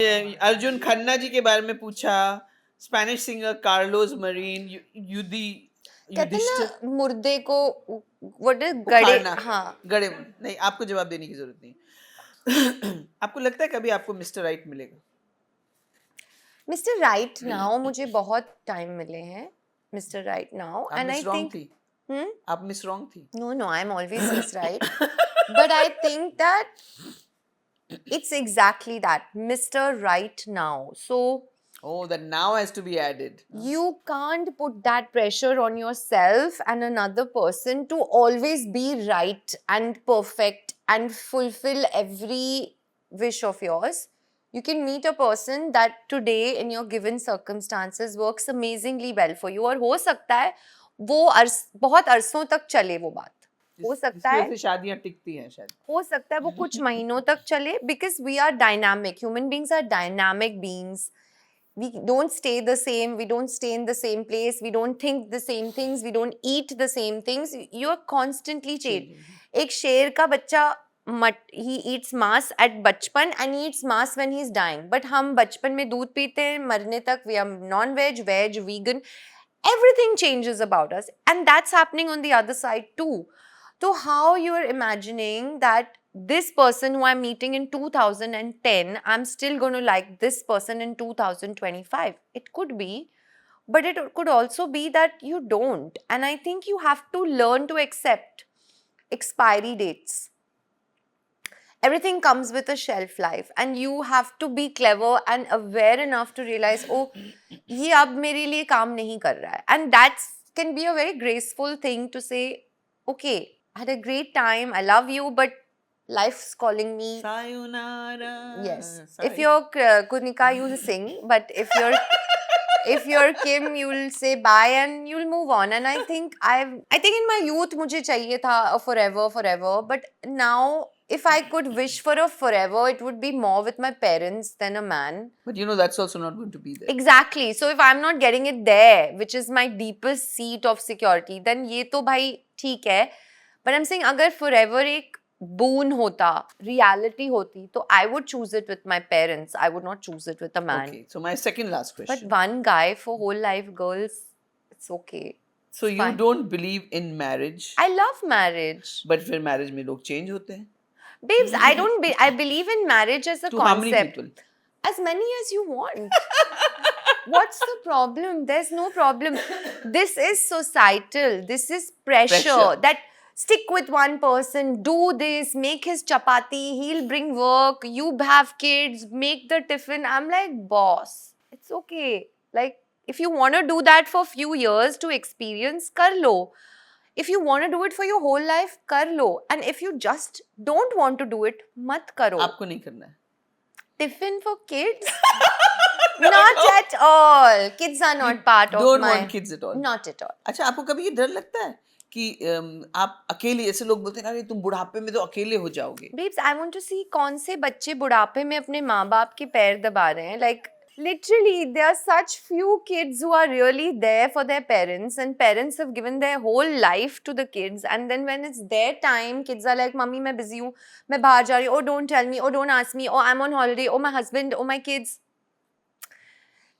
अर्जुन खन्ना जी के बारे में पूछा, स्पेनिश सिंगर कार्लोस मरीन, युद्धि कहते हैं युधिष्ठिर ना मुर्दे को व्हाट इज गड़े, उखाड़ना, हाँ गड़े नहीं, आपको जवाब देने की जरूरत नहीं। आपको लगता है कभी आपको मिस्टर राइट मिलेगा? मिस्टर राइट नाउ मुझे बहुत टाइम मिले हैं मिस्टर राइट नाउ आप and miss I wrong think थी, आप मिस रॉन्ग थी। no I am always miss right but I think that it's exactly that Mr. Right now, so Oh, that now has to be added. you can't put that pressure on yourself and another person to always be right and perfect and fulfill every wish of yours. You can meet a person that today in your given circumstances works amazingly well for you, और हो सकता है वो बहुत अरसों तक चले वो बात, हो सकता जिसकी वजह है से शादियां टिकती हैं शायद। हो सकता है वो कुछ महीनों तक चले, because we are dynamic, human beings are dynamic beings. We don't stay the same, we don't stay in the same place, we don't think the same things, we don't eat the same things, you are constantly changing. एक शेर का बच्चा he eats mass at बचपन and he eats mass when he is dying, but हम बचपन में दूध पीते हैं, मरने तक we are non-veg, veg, vegan, everything changes about us, and that's happening on the other side too. So how you are imagining that this person who I'm meeting in 2010, I'm still going to like this person in 2025? It could be, but it could also be that you don't. And I think you have to learn to accept expiry dates. Everything comes with a shelf life, and you have to be clever and aware enough to realize, oh, ये अब मेरे लिए काम नहीं कर रहा है. And that can be a very graceful thing to say, okay, I had a great time, I love you, but life's calling me. Sayonara. Yes. If you're Kunika, you'll sing, but if you're Kim, you'll say bye and you'll move on. And I think in my youth मुझे चाहिए था a forever, but now if I could wish for a forever, it would be more with my parents than a man. But you know that's also not going to be there. Exactly. So if I'm not getting it there, which is my deepest seat of security, then ये तो भाई ठीक है. But I'm saying अगर forever एक boon होता, reality होती, तो I would choose it with my parents. I would not choose it with a man. Okay, so my second last question. But one guy for whole life, girls, it's okay. So It's you fine. don't believe in marriage, I love marriage. but फिर marriage में लोग change होते हैं. Babes, I believe in marriage as a To how many concept. people? As many as you want. What's the problem? There's no problem. This is societal. This is pressure. That stick with one person, do this, make his chapati, he'll bring work, you have kids, make the tiffin. I'm like, boss, it's okay. Like, if you want to do that for few years to experience, kar lo. If you want to do it for your whole life, kar lo. And if you just don't want to do it, mat karo. आपको नहीं करना है. Tiffin for kids? Not at all. Kids are not part of Don't my... want kids at all. Not at all. अच्छा, आपको कभी ये डर लगता है कि आप अकेले, ऐसे लोग बोलते हैं अरे तुम बुढ़ापे में तो अकेले हो जाओगे. Babes, I want to see कौन से बच्चे बुढ़ापे में अपने माँ बाप के पैर दबा रहे हैं. Like, literally, there are such few kids who are really there for their parents, and parents have given their whole life to the kids, and then when it's their time, kids are like, Mummy, मैं busy हूँ, मैं बाहर जा रही हूँ, oh, don't tell me, oh, don't ask me, oh, I'm on holiday, oh, my husband, oh, my kids.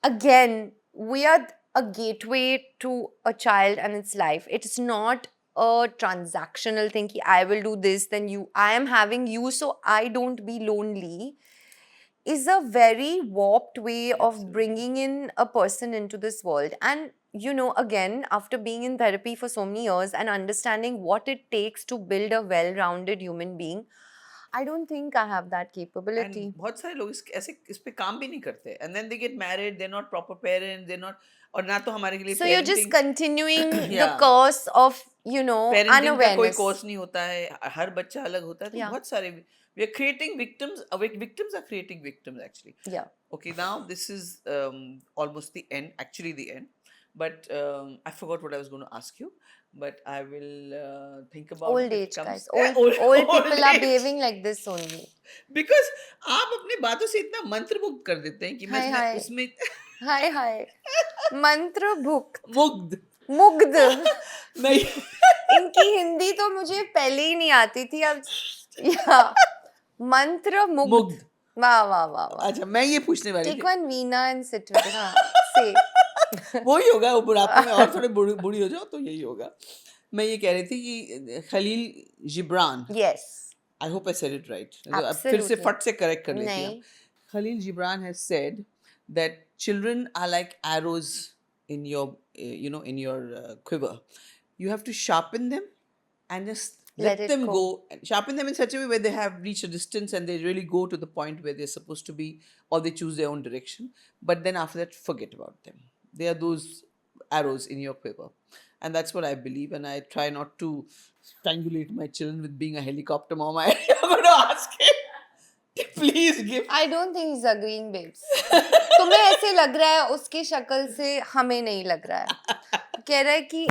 Again, we are a gateway to a child and its life. It's not a transactional thing ki I will do this, then you, I am having you, so I don't be lonely, is a very warped way of bringing in a person into this world. And you know, again, after being in therapy for so many years and understanding what it takes to build a well-rounded human being, I don't think I have that capability. And बहुत सारे लोग इस पे काम भी नहीं करते. And then they get married, they're not proper parents, they're not, और ना तो हमारे के लिए So you're just continuing Yeah. the course of, you know, parenting का कोई unawareness. कोर्स नहीं होता है, हर बच्चा अलग होता है, तो Yeah. बहुत सारे we are creating victims. Victims are creating victims actually. Yeah. Okay, now this is almost the end, actually the end. But I forgot what I was going to ask you. But I will think about Old it. age, Comes, guys. Old people are behaving like this only. Because आप अपनी बातों से इतना मंत्रमुग्ध कर देते हैं कि मैं उसमें हाय हाय मंत्र भुक्त मुग्ध नहीं इनकी हिंदी तो मुझे पहले ही नहीं आती थी अब या मंत्र मुग्ध वाह वाह वाह वाह. अच्छा, मैं ये पूछने वाली Take थी. one Veena and sit with her. Say. वही होगा, वो बुढ़ापे में और थोड़ी बूढ़ी हो जाओ तो यही होगा. मैं ये कह रही थी कि Khalil Gibran, Yes. I hope I said it right, अब फिर से Absolutely. फट से करेक्ट कर लेती नहीं. हूँ. Khalil Gibran has said that children are like arrows in your, in your quiver. You have to sharpen them and just Let let it them go. go. And sharpen them in such a way where they have reached a distance and they really go to the point where they're supposed to be, or they choose their own direction. But then after that, forget about them. They are those arrows in your quiver. And that's what I believe. And I try not to strangulate my children with being a helicopter mom. I'm going to ask him. Please give. I don't think he's agreeing, babes. तुम्हें ऐसे लग रहा है, उसकी शक्ल से हमें नहीं लग रहा है. कह रहा है कि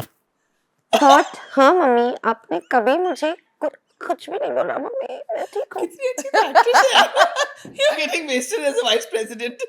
थॉट, हाँ मम्मी आपने कभी मुझे कुछ भी नहीं बोला मम्मी, मैं ठीक हूँ. कितनी अच्छी practice है. You're getting wasted as a vice president.